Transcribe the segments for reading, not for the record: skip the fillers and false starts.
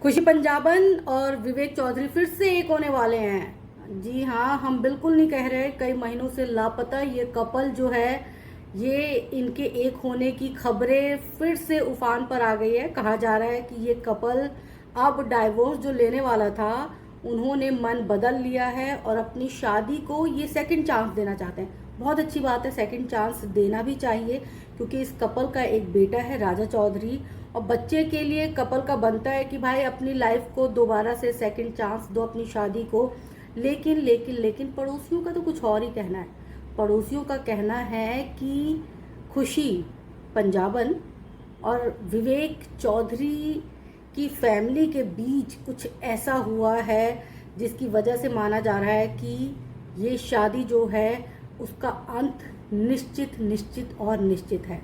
खुशी पंजाबन और विवेक चौधरी फिर से एक होने वाले हैं। जी हाँ, हम बिल्कुल नहीं कह रहे। कई महीनों से लापता ये कपल जो है, ये इनके एक होने की खबरें फिर से उफान पर आ गई है। कहा जा रहा है कि ये कपल अब डाइवोर्स जो लेने वाला था, उन्होंने मन बदल लिया है और अपनी शादी को ये सेकंड चांस देना चाहते हैं। बहुत अच्छी बात है, सेकंड चांस देना भी चाहिए, क्योंकि इस कपल का एक बेटा है राजा चौधरी, और बच्चे के लिए कपल का बनता है कि भाई अपनी लाइफ को दोबारा से सेकंड चांस दो, अपनी शादी को। लेकिन लेकिन लेकिन पड़ोसियों का तो कुछ और ही कहना है। पड़ोसियों का कहना है कि खुशी पंजाबन और विवेक चौधरी की फैमिली के बीच कुछ ऐसा हुआ है जिसकी वजह से माना जा रहा है कि ये शादी जो है उसका अंत निश्चित निश्चित और निश्चित है।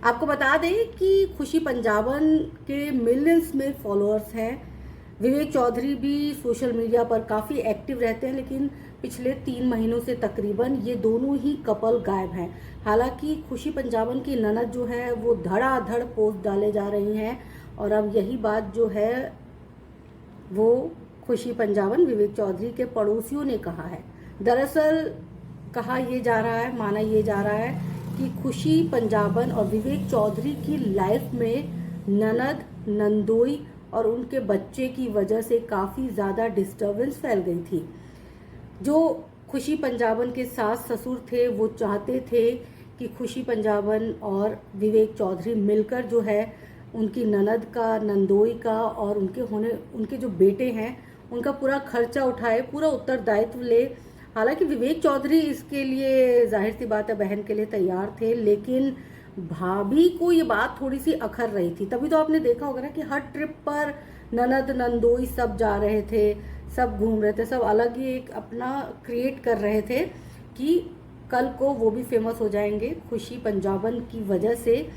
आपको बता दें कि खुशी पंजाबन के मिलियंस में फॉलोअर्स हैं। विवेक चौधरी भी सोशल मीडिया पर काफ़ी एक्टिव रहते हैं, लेकिन पिछले 3 महीनों से तकरीबन ये दोनों ही कपल गायब हैं। हालांकि खुशी पंजाबन की ननद जो है वो धड़ाधड़ पोस्ट डाले जा रही हैं, और अब यही बात जो है वो खुशी पंजाबन विवेक चौधरी के पड़ोसियों ने कहा है। दरअसल कहा यह जा रहा है, माना यह जा रहा है कि खुशी पंजाबन और विवेक चौधरी की लाइफ में ननद, नंदोई और उनके बच्चे की वजह से काफ़ी ज़्यादा डिस्टर्बेंस फैल गई थी। जो खुशी पंजाबन के सास ससुर थे वो चाहते थे कि खुशी पंजाबन और विवेक चौधरी मिलकर जो है उनकी ननद का, नंदोई का और उनके जो बेटे हैं उनका पूरा खर्चा उठाए, पूरा उत्तरदायित्व ले। हालांकि विवेक चौधरी इसके लिए जाहिर सी बात है बहन के लिए तैयार थे, लेकिन भाभी को ये बात थोड़ी सी अखर रही थी। तभी तो आपने देखा होगा ना कि हर ट्रिप पर ननद, नंदोई सब जा रहे थे, सब घूम रहे थे, सब अलग ही एक अपना क्रिएट कर रहे थे कि कल को वो भी फेमस हो जाएंगे खुशी पंजाबन की वजह से।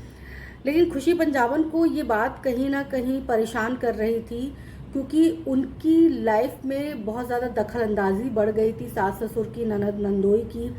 लेकिन खुशी पंजाबन को ये बात कहीं ना कहीं परेशान कर रही थी, क्योंकि उनकी लाइफ में बहुत ज़्यादा दखल अंदाजी बढ़ गई थी सास ससुर की, ननद नंदोई की।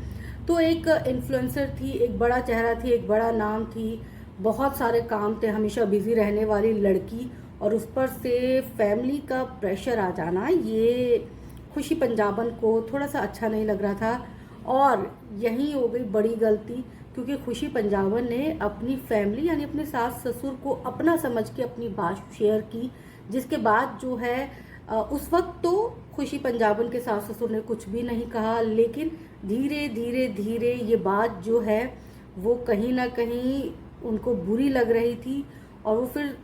तो एक इन्फ्लुएंसर थी, एक बड़ा चेहरा थी, एक बड़ा नाम थी, बहुत सारे काम थे, हमेशा बिजी रहने वाली लड़की, और उस पर से फैमिली का प्रेशर आ जाना, ये खुशी पंजाबन को थोड़ा सा अच्छा नहीं लग रहा था। और यही हो गई बड़ी गलती, क्योंकि खुशी पंजाबन ने अपनी फैमिली यानी अपने सास ससुर को अपना समझ के अपनी बात शेयर की, जिसके बाद जो है उस वक्त तो खुशी पंजाबन के सास ससुर ने कुछ भी नहीं कहा, लेकिन धीरे धीरे धीरे ये बात जो है वो कहीं ना कहीं उनको बुरी लग रही थी, और वो फिर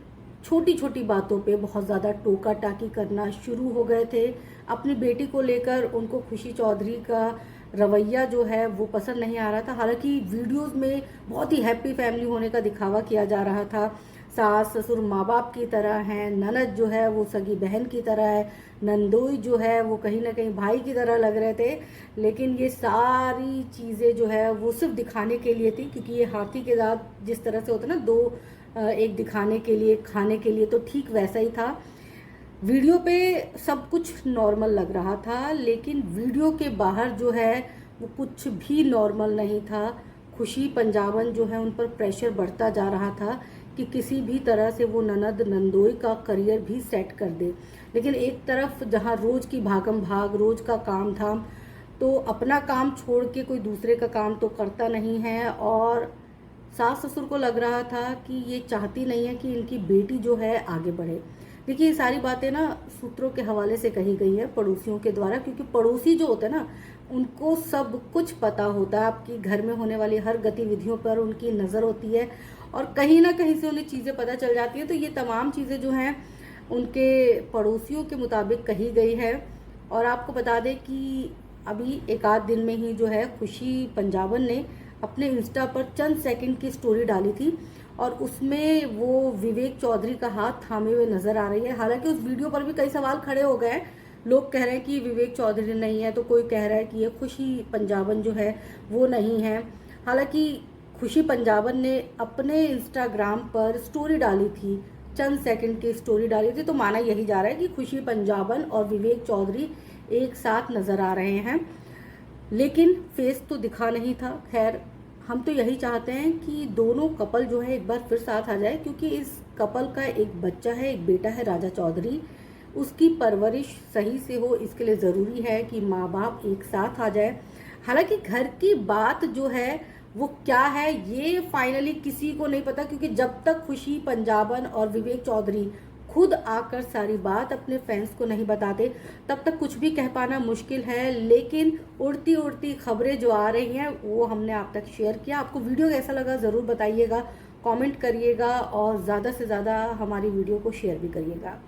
छोटी छोटी बातों पे बहुत ज़्यादा टोका टाकी करना शुरू हो गए थे। अपनी बेटी को लेकर उनको खुशी चौधरी का रवैया जो है वो पसंद नहीं आ रहा था। हालांकि वीडियोस में बहुत ही हैप्पी फैमिली होने का दिखावा किया जा रहा था, सास ससुर माँ बाप की तरह हैं, ननद जो है वो सगी बहन की तरह है, नंदोई जो है वो कहीं ना कहीं भाई की तरह लग रहे थे। लेकिन ये सारी चीज़ें जो है वो सिर्फ दिखाने के लिए थी, क्योंकि ये हाथी के दांत जिस तरह से होता है ना, दो एक दिखाने के लिए, खाने के लिए, तो ठीक वैसा ही था। वीडियो पे सब कुछ नॉर्मल लग रहा था, लेकिन वीडियो के बाहर जो है वो कुछ भी नॉर्मल नहीं था। खुशी पंजाबन जो है उन पर प्रेशर बढ़ता जा रहा था कि किसी भी तरह से वो ननद नंदोई का करियर भी सेट कर दे। लेकिन एक तरफ जहाँ रोज की भागम भाग, रोज का काम धाम, तो अपना काम छोड़ के कोई दूसरे का काम तो करता नहीं है, और सास ससुर को लग रहा था कि ये चाहती नहीं है कि इनकी बेटी जो है आगे बढ़े। देखिए, ये सारी बातें ना सूत्रों के हवाले से कही गई है, पड़ोसियों के द्वारा, क्योंकि पड़ोसी जो होते हैं ना उनको सब कुछ पता होता है। आपकी घर में होने वाली हर गतिविधियों पर उनकी नज़र होती है, और कहीं ना कहीं से उन्हें चीज़ें पता चल जाती हैं। तो ये तमाम चीज़ें जो हैं उनके पड़ोसियों के मुताबिक कही गई है। और आपको बता दें कि अभी एक आध दिन में ही जो है खुशी पंजाबन ने अपने इंस्टा पर चंद सेकंड की स्टोरी डाली थी, और उसमें वो विवेक चौधरी का हाथ थामे हुए नजर आ रही है। हालांकि उस वीडियो पर भी कई सवाल खड़े हो गए। लोग कह रहे हैं कि विवेक चौधरी नहीं है, तो कोई कह रहा है कि ये खुशी पंजाबन जो है वो नहीं है। हालांकि खुशी पंजाबन ने अपने इंस्टाग्राम पर स्टोरी डाली थी, चंद सेकंड की स्टोरी डाली थी, तो माना यही जा रहा है कि खुशी पंजाबन और विवेक चौधरी एक साथ नजर आ रहे हैं, लेकिन फेस तो दिखा नहीं था। खैर, हम तो यही चाहते हैं कि दोनों कपल जो है एक बार फिर साथ आ जाए, क्योंकि इस कपल का एक बच्चा है, एक बेटा है राजा चौधरी। उसकी परवरिश सही से हो, इसके लिए ज़रूरी है कि माँ बाप एक साथ आ जाए। हालांकि घर की बात जो है वो क्या है ये फाइनली किसी को नहीं पता, क्योंकि जब तक खुशी पंजाबन और विवेक चौधरी खुद आकर सारी बात अपने फैंस को नहीं बताते तब तक कुछ भी कह पाना मुश्किल है। लेकिन उड़ती उड़ती खबरें जो आ रही हैं वो हमने आप तक शेयर किया। आपको वीडियो कैसा लगा ज़रूर बताइएगा, कमेंट करिएगा और ज़्यादा से ज़्यादा हमारी वीडियो को शेयर भी करिएगा।